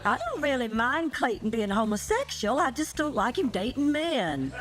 I don't really mind Clayton being homosexual. I just don't like him dating men.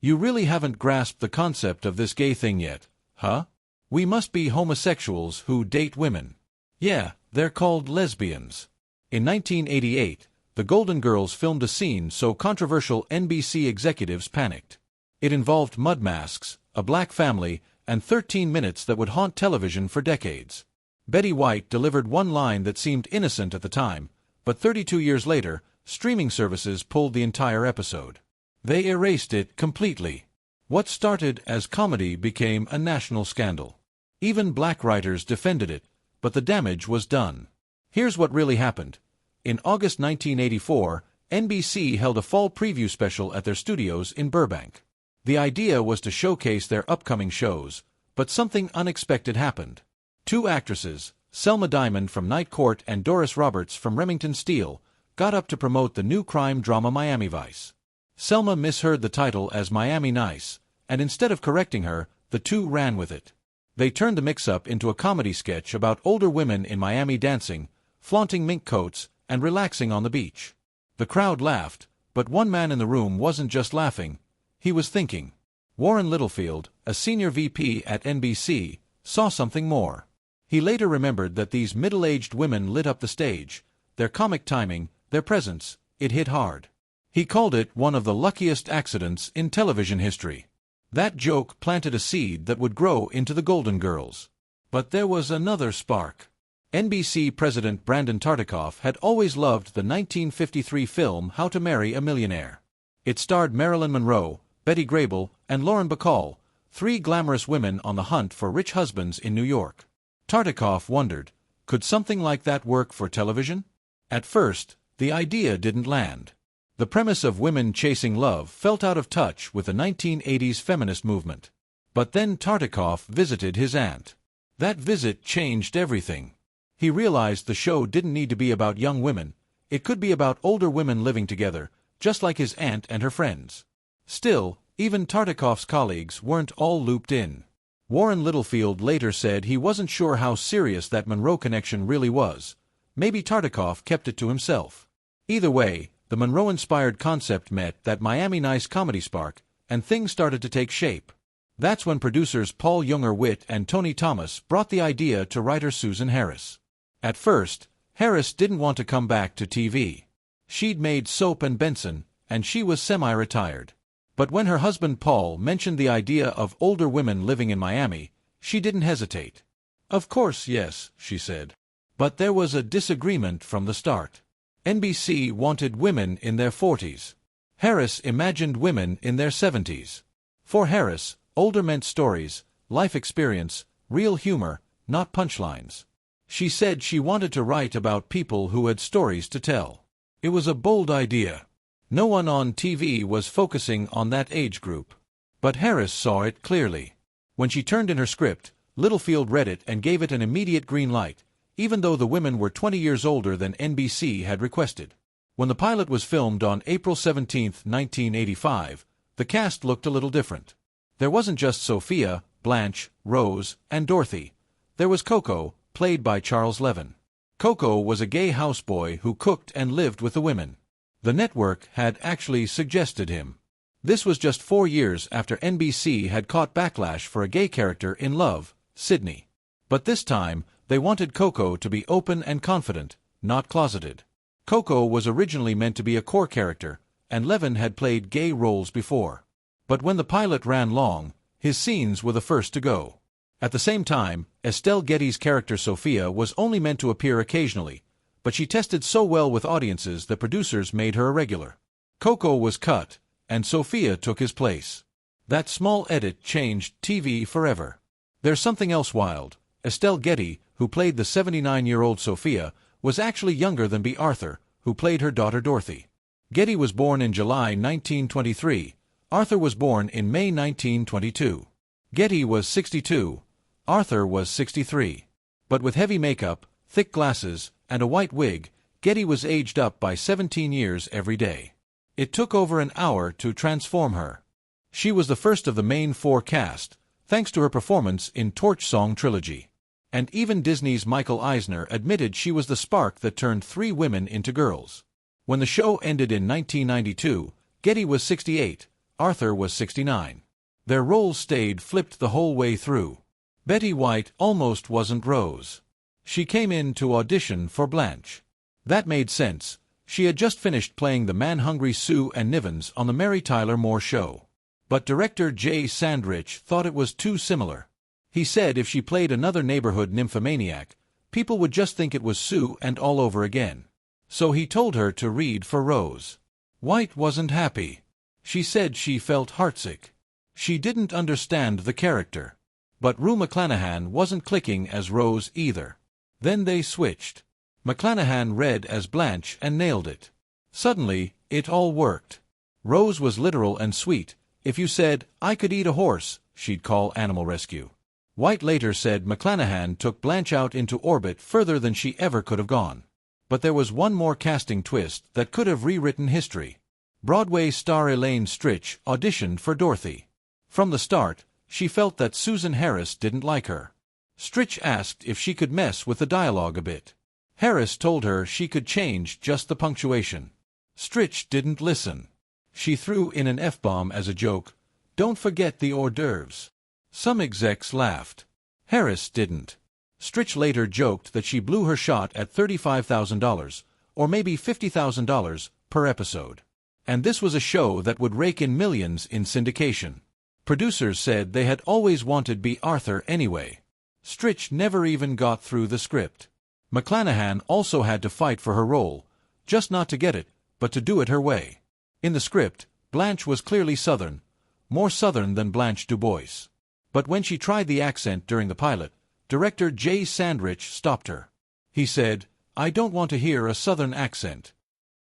You really haven't grasped the concept of this gay thing yet, huh? We must be homosexuals who date women. Yeah, they're called lesbians. In 1988, the Golden Girls filmed a scene so controversial NBC executives panicked. It involved mud masks, a black family, and 13 minutes that would haunt television for decades. Betty White delivered one line that seemed innocent at the time, but 32 years later, streaming services pulled the entire episode. They erased it completely. What started as comedy became a national scandal. Even black writers defended it, but the damage was done. Here's what really happened. In August 1984, NBC held a fall preview special at their studios in Burbank. The idea was to showcase their upcoming shows, but something unexpected happened. Two actresses, Selma Diamond from Night Court and Doris Roberts from Remington Steele, got up to promote the new crime drama Miami Vice. Selma misheard the title as Miami Nice, and instead of correcting her, the two ran with it. They turned the mix-up into a comedy sketch about older women in Miami dancing, flaunting mink coats, and relaxing on the beach. The crowd laughed, but one man in the room wasn't just laughing, he was thinking. Warren Littlefield, a senior VP at NBC, saw something more. He later remembered that these middle-aged women lit up the stage. Their comic timing, their presence, it hit hard. He called it one of the luckiest accidents in television history. That joke planted a seed that would grow into the Golden Girls. But there was another spark. NBC President Brandon Tartikoff had always loved the 1953 film How to Marry a Millionaire. It starred Marilyn Monroe, Betty Grable, and Lauren Bacall, three glamorous women on the hunt for rich husbands in New York. Tartikoff wondered, could something like that work for television? At first, the idea didn't land. The premise of women chasing love felt out of touch with the 1980s feminist movement. But then Tartikoff visited his aunt. That visit changed everything. He realized the show didn't need to be about young women, it could be about older women living together, just like his aunt and her friends. Still, even Tartikoff's colleagues weren't all looped in. Warren Littlefield later said he wasn't sure how serious that Monroe connection really was. Maybe Tartikoff kept it to himself. Either way, the Monroe-inspired concept met that Miami Nice comedy spark, and things started to take shape. That's when producers Paul Younger-Witt and Tony Thomas brought the idea to writer Susan Harris. At first, Harris didn't want to come back to TV. She'd made Soap and Benson, and she was semi-retired. But when her husband Paul mentioned the idea of older women living in Miami, she didn't hesitate. Of course, yes, she said. But there was a disagreement from the start. NBC wanted women in their 40s. Harris imagined women in their 70s. For Harris, older meant stories, life experience, real humor, not punchlines. She said she wanted to write about people who had stories to tell. It was a bold idea. No one on TV was focusing on that age group. But Harris saw it clearly. When she turned in her script, Littlefield read it and gave it an immediate green light, even though the women were 20 years older than NBC had requested. When the pilot was filmed on April 17, 1985, the cast looked a little different. There wasn't just Sophia, Blanche, Rose, and Dorothy. There was Coco, played by Charles Levin. Coco was a gay houseboy who cooked and lived with the women. The network had actually suggested him. This was just 4 years after NBC had caught backlash for a gay character in Love, Sidney. But this time, they wanted Coco to be open and confident, not closeted. Coco was originally meant to be a core character, and Levin had played gay roles before. But when the pilot ran long, his scenes were the first to go. At the same time, Estelle Getty's character Sophia was only meant to appear occasionally, but she tested so well with audiences that producers made her a regular. Coco was cut, and Sophia took his place. That small edit changed TV forever. There's something else wild. Estelle Getty, who played the 79-year-old Sophia, was actually younger than Bea Arthur, who played her daughter Dorothy. Getty was born in July 1923. Arthur was born in May 1922. Getty was 62. Arthur was 63. But with heavy makeup, thick glasses, and a white wig, Getty was aged up by 17 years every day. It took over an hour to transform her. She was the first of the main 4 cast, thanks to her performance in Torch Song Trilogy. And even Disney's Michael Eisner admitted she was the spark that turned 3 women into girls. When the show ended in 1992, Getty was 68, Arthur was 69. Their roles stayed flipped the whole way through. Betty White almost wasn't Rose. She came in to audition for Blanche. That made sense. She had just finished playing the man-hungry Sue and Nivens on the Mary Tyler Moore Show. But director Jay Sandrich thought it was too similar. He said if she played another neighborhood nymphomaniac, people would just think it was Sue and all over again. So he told her to read for Rose. White wasn't happy. She said she felt heartsick. She didn't understand the character. But Rue McClanahan wasn't clicking as Rose either. Then they switched. McClanahan read as Blanche and nailed it. Suddenly, it all worked. Rose was literal and sweet. If you said, "I could eat a horse," she'd call Animal Rescue. White later said McClanahan took Blanche out into orbit further than she ever could have gone. But there was one more casting twist that could have rewritten history. Broadway star Elaine Stritch auditioned for Dorothy. From the start, she felt that Susan Harris didn't like her. Stritch asked if she could mess with the dialogue a bit. Harris told her she could change just the punctuation. Stritch didn't listen. She threw in an F-bomb as a joke. "Don't forget the hors d'oeuvres." Some execs laughed. Harris didn't. Stritch later joked that she blew her shot at $35,000, or maybe $50,000, per episode. And this was a show that would rake in millions in syndication. Producers said they had always wanted Bea Arthur anyway. Stritch never even got through the script. McClanahan also had to fight for her role, just not to get it, but to do it her way. In the script, Blanche was clearly Southern, more Southern than Blanche DuBois. But when she tried the accent during the pilot, director Jay Sandrich stopped her. He said, "I don't want to hear a Southern accent."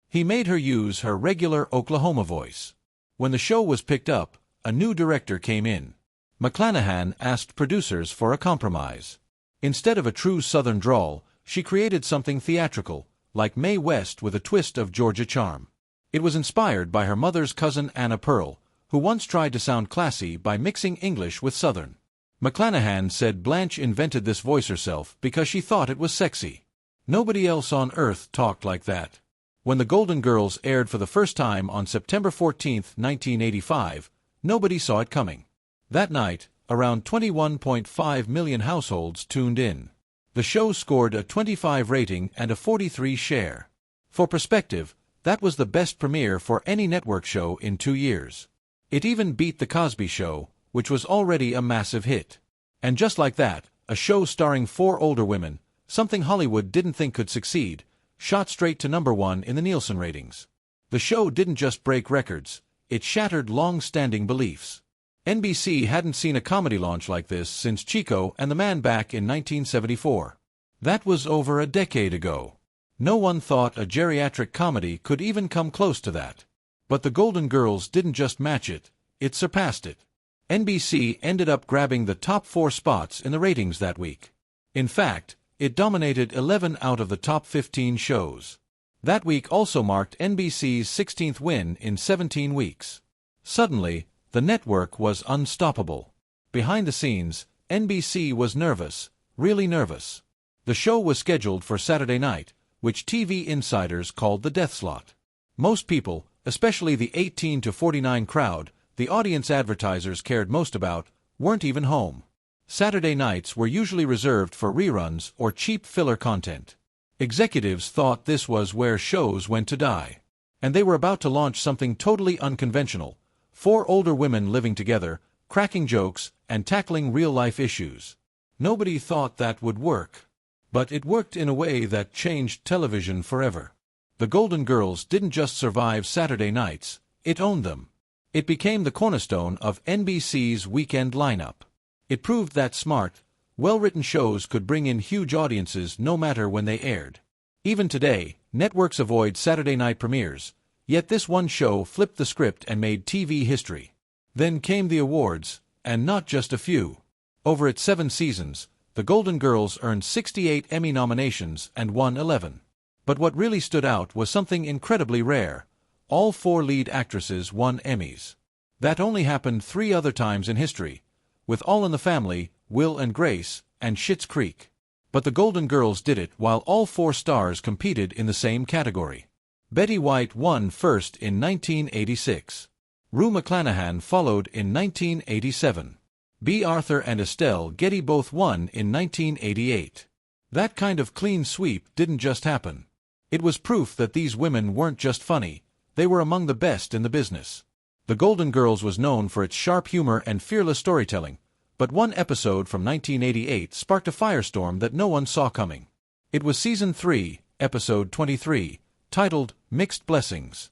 He made her use her regular Oklahoma voice. When the show was picked up, a new director came in. McClanahan asked producers for a compromise. Instead of a true Southern drawl, she created something theatrical, like Mae West with a twist of Georgia charm. It was inspired by her mother's cousin Anna Pearl, who once tried to sound classy by mixing English with Southern. McClanahan said Blanche invented this voice herself because she thought it was sexy. Nobody else on Earth talked like that. When The Golden Girls aired for the first time on September 14, 1985, nobody saw it coming. That night, around 21.5 million households tuned in. The show scored a 25 rating and a 43 share. For perspective, that was the best premiere for any network show in 2 years. It even beat The Cosby Show, which was already a massive hit. And just like that, a show starring 4 older women, something Hollywood didn't think could succeed, shot straight to #1 in the Nielsen ratings. The show didn't just break records, it shattered long-standing beliefs. NBC hadn't seen a comedy launch like this since Chico and the Man back in 1974. That was over a decade ago. No one thought a geriatric comedy could even come close to that. But The Golden Girls didn't just match it, it surpassed it. NBC ended up grabbing the top 4 spots in the ratings that week. In fact, it dominated 11 out of the top 15 shows. That week also marked NBC's 16th win in 17 weeks. Suddenly, the network was unstoppable. Behind the scenes, NBC was nervous, really nervous. The show was scheduled for Saturday night, which TV insiders called the death slot. Most people, especially the 18 to 49 crowd, the audience advertisers cared most about, weren't even home. Saturday nights were usually reserved for reruns or cheap filler content. Executives thought this was where shows went to die. And they were about to launch something totally unconventional: 4 older women living together, cracking jokes, and tackling real-life issues. Nobody thought that would work. But it worked in a way that changed television forever. The Golden Girls didn't just survive Saturday nights, it owned them. It became the cornerstone of NBC's weekend lineup. It proved that smart, well-written shows could bring in huge audiences no matter when they aired. Even today, networks avoid Saturday night premieres, yet this one show flipped the script and made TV history. Then came the awards, and not just a few. Over its 7 seasons, The Golden Girls earned 68 Emmy nominations and won 11. But what really stood out was something incredibly rare. All 4 lead actresses won Emmys. That only happened 3 other times in history, with All in the Family, Will and Grace, and Schitt's Creek. But the Golden Girls did it while all 4 stars competed in the same category. Betty White won first in 1986. Rue McClanahan followed in 1987. Bea Arthur and Estelle Getty both won in 1988. That kind of clean sweep didn't just happen. It was proof that these women weren't just funny, they were among the best in the business. The Golden Girls was known for its sharp humor and fearless storytelling, but one episode from 1988 sparked a firestorm that no one saw coming. It was Season 3, Episode 23, titled Mixed Blessings.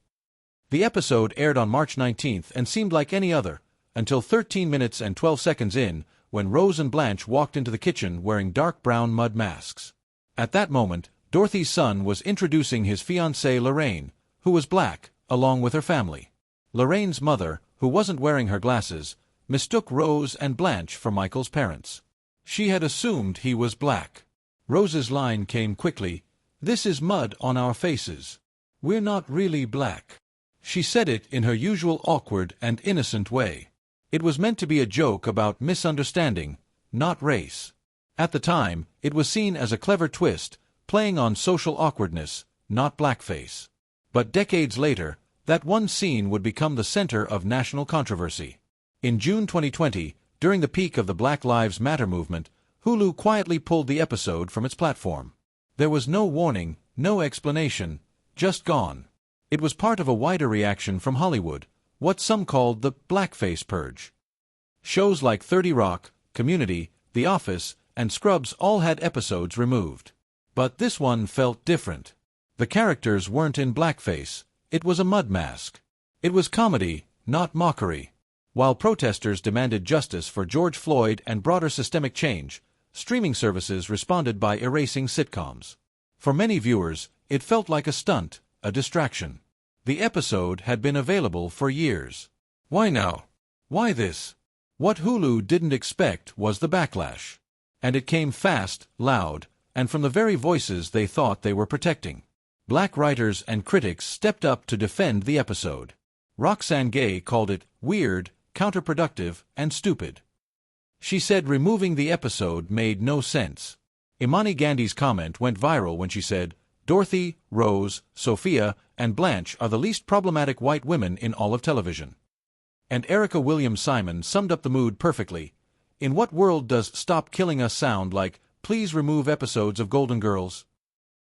The episode aired on March 19th and seemed like any other, until 13 minutes and 12 seconds in, when Rose and Blanche walked into the kitchen wearing dark brown mud masks. At that moment, Dorothy's son was introducing his fiancée Lorraine, who was black, along with her family. Lorraine's mother, who wasn't wearing her glasses, mistook Rose and Blanche for Michael's parents. She had assumed he was black. Rose's line came quickly, "This is mud on our faces. We're not really black." She said it in her usual awkward and innocent way. It was meant to be a joke about misunderstanding, not race. At the time, it was seen as a clever twist, playing on social awkwardness, not blackface. But decades later, that one scene would become the center of national controversy. In June 2020, during the peak of the Black Lives Matter movement, Hulu quietly pulled the episode from its platform. There was no warning, no explanation, just gone. It was part of a wider reaction from Hollywood, what some called the blackface purge. Shows like 30 Rock, Community, The Office, and Scrubs all had episodes removed. But this one felt different. The characters weren't in blackface, it was a mud mask. It was comedy, not mockery. While protesters demanded justice for George Floyd and broader systemic change, streaming services responded by erasing sitcoms. For many viewers, it felt like a stunt, a distraction. The episode had been available for years. Why now? Why this? What Hulu didn't expect was the backlash. And it came fast, loud, and from the very voices they thought they were protecting. Black writers and critics stepped up to defend the episode. Roxane Gay called it weird, counterproductive, and stupid. She said removing the episode made no sense. Imani Gandy's comment went viral when she said, "Dorothy, Rose, Sophia, and Blanche are the least problematic white women in all of television." And Erica Williams Simon summed up the mood perfectly. "In what world does Stop Killing Us sound like, please remove episodes of Golden Girls?"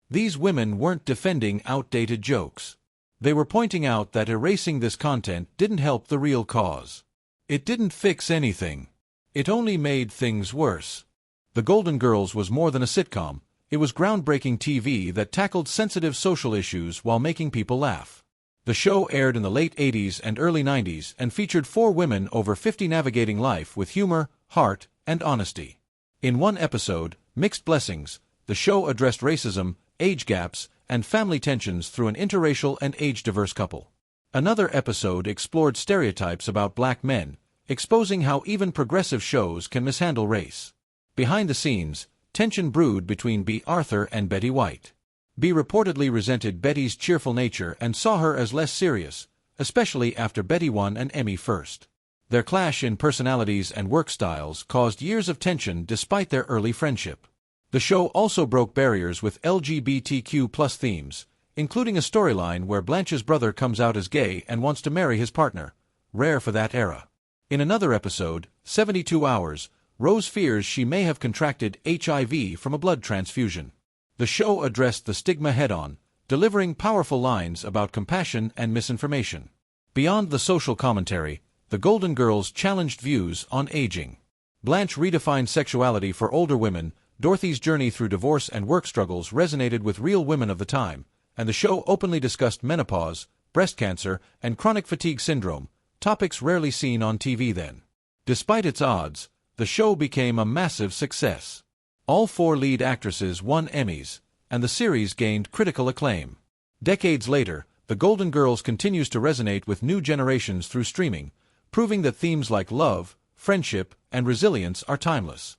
These women weren't defending outdated jokes. They were pointing out that erasing this content didn't help the real cause. It didn't fix anything. It only made things worse. The Golden Girls was more than a sitcom. It was groundbreaking TV that tackled sensitive social issues while making people laugh. The show aired in the late 80s and early 90s and featured 4 women over 50 navigating life with humor, heart, and honesty. In one episode, Mixed Blessings, the show addressed racism, age gaps, and family tensions through an interracial and age-diverse couple. Another episode explored stereotypes about black men, exposing how even progressive shows can mishandle race. Behind the scenes, tension brewed between Bea Arthur and Betty White. Bea reportedly resented Betty's cheerful nature and saw her as less serious, especially after Betty won an Emmy first. Their clash in personalities and work styles caused years of tension despite their early friendship. The show also broke barriers with LGBTQ+ themes, including a storyline where Blanche's brother comes out as gay and wants to marry his partner, rare for that era. In another episode, 72 Hours, Rose fears she may have contracted HIV from a blood transfusion. The show addressed the stigma head-on, delivering powerful lines about compassion and misinformation. Beyond the social commentary, the Golden Girls challenged views on aging. Blanche redefined sexuality for older women, Dorothy's journey through divorce and work struggles resonated with real women of the time, and the show openly discussed menopause, breast cancer, and chronic fatigue syndrome, topics rarely seen on TV then. Despite its odds, the show became a massive success. All 4 lead actresses won Emmys, and the series gained critical acclaim. Decades later, The Golden Girls continues to resonate with new generations through streaming, proving that themes like love, friendship, and resilience are timeless.